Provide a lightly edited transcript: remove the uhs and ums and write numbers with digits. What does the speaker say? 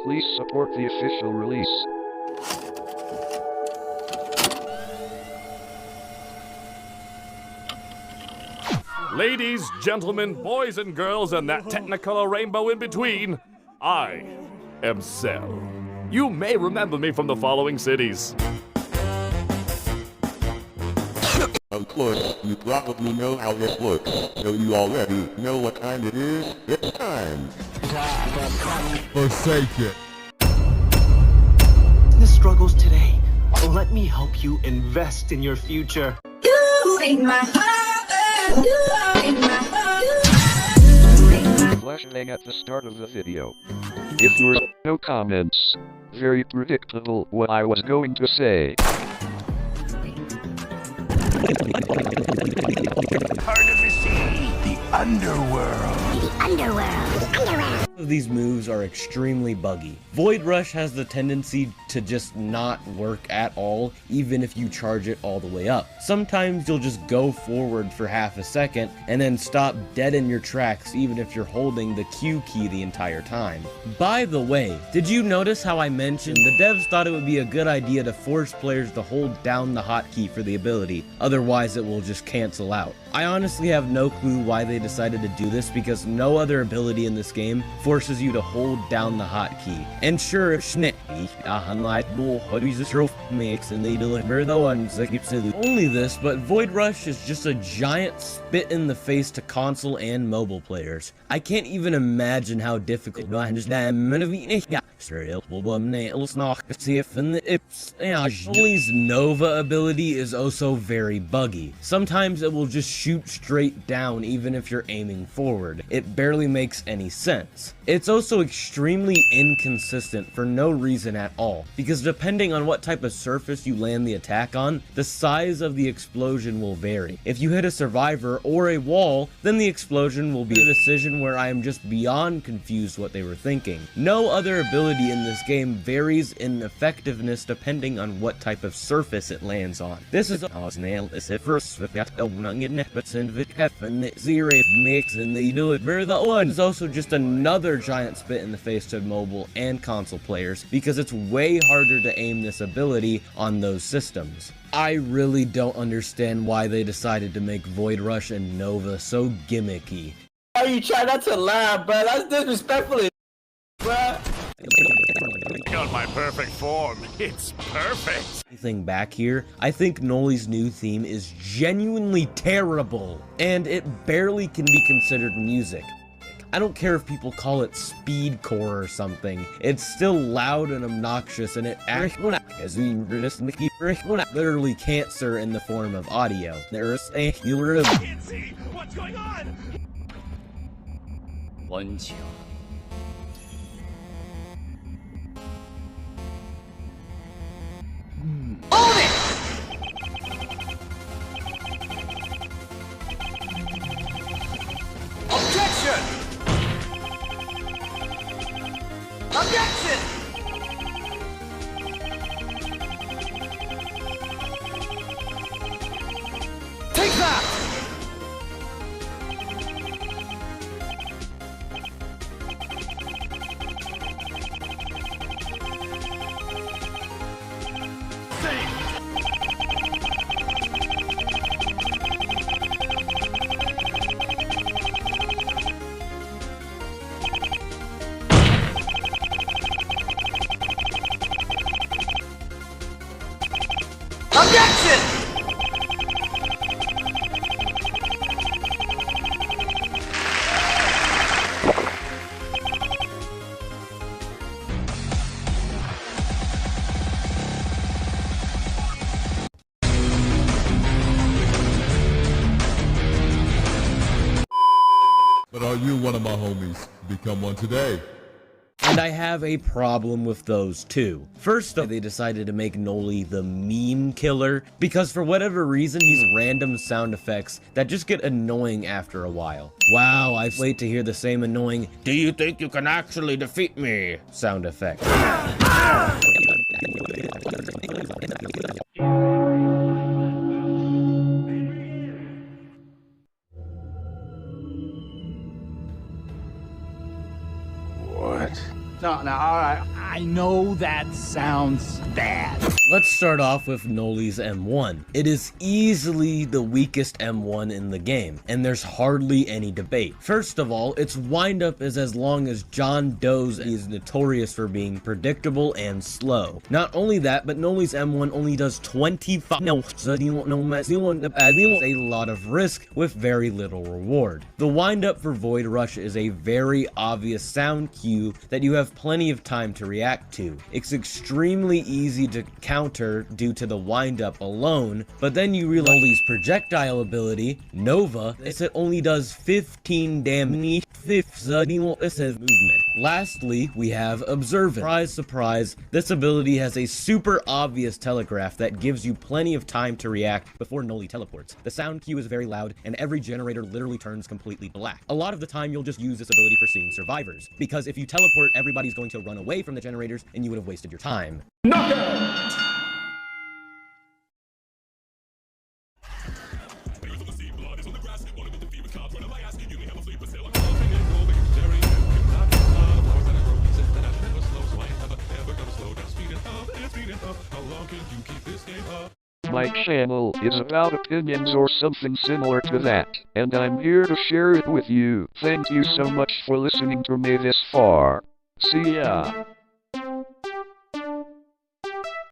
Please support the official release. Ladies, gentlemen, boys and girls, and that technicolor rainbow in between, I am Cell. You may remember me from the following cities. Of course, you probably know how this works, so you already know what time it is. It's time. Forsake it. The struggles today. Let me help you invest in your future. Flashbang at the start of the video. If there are no comments, very predictable what I was going to say. Part of the sea, the underworld. These moves are extremely buggy. Void Rush has the tendency to just not work at all, even if you charge it all the way up. Sometimes you'll just go forward for half a second and then stop dead in your tracks even if you're holding the Q key the entire time. By the way, did you notice how I mentioned the devs thought it would be a good idea to force players to hold down the hotkey for the ability, otherwise it will just cancel out. I honestly have no clue why they decided to do this because no other ability in this game forces you to hold down the hotkey. And sure, if makes and they deliver the ones that keeps it. Only this, but Void Rush is just a giant spit in the face to console and mobile players. I can't even imagine how difficult Nolley's Nova ability is also very buggy. Sometimes it will just shoot straight down even if you're aiming forward. It barely makes any sense. It's also extremely inconsistent for no reason at all, because depending on what type of surface you land the attack on, the size of the explosion will vary. If you hit a survivor or a wall, then the explosion will be a decision where I am just beyond confused what they were thinking. No other ability in this game varies in effectiveness depending on what type of surface it lands on. This is it's also just another giant spit in the face to mobile and console players because it's way harder to aim this ability on those systems. I really don't understand why they decided to make Void Rush and Nova so gimmicky. Why you try not to laugh, bro? That's disrespectful, bro. I got my perfect form. It's perfect. Anything back here, I think Nolley's new theme is genuinely terrible, and it barely can be considered music. I don't care if people call it speedcore or something. It's still loud and obnoxious, and it actually is literally cancer in the form of audio. There's a I can't see what's going on. Objection! Objection! Take that! Objection! But are you one of my homies? Become one today. And I have a problem with those too. First off, they decided to make Nolley the meme killer because for whatever reason he's random sound effects that just get annoying after a while. Wow, I wait to hear the same annoying "Do you think you can actually defeat me?" sound effect. What No, alright. I know that sounds bad. Let's start off with Nolley's M1. It is easily the weakest M1 in the game, and there's hardly any debate. First of all, its windup is as long as John Doe's and is notorious for being predictable and slow. Not only that, but Nolley's M1 only does 25 a lot of risk with very little reward. The windup for Void Rush is a very obvious sound cue that you have plenty of time to react to. It's extremely easy to counter due to the windup alone, but then you realize Nolley's projectile ability, Nova, is it only does 15 damage, movement. Lastly, we have Observant. Surprise, surprise, this ability has a super obvious telegraph that gives you plenty of time to react before Nolley teleports. The sound cue is very loud, and every generator literally turns completely black. A lot of the time, you'll just use this ability for seeing survivors, because if you teleport, everybody's going to run away from the generators, and you would have wasted your time. My channel is about opinions or something similar to that, and I'm here to share it with you. Thank you so much for listening to me this far. See ya.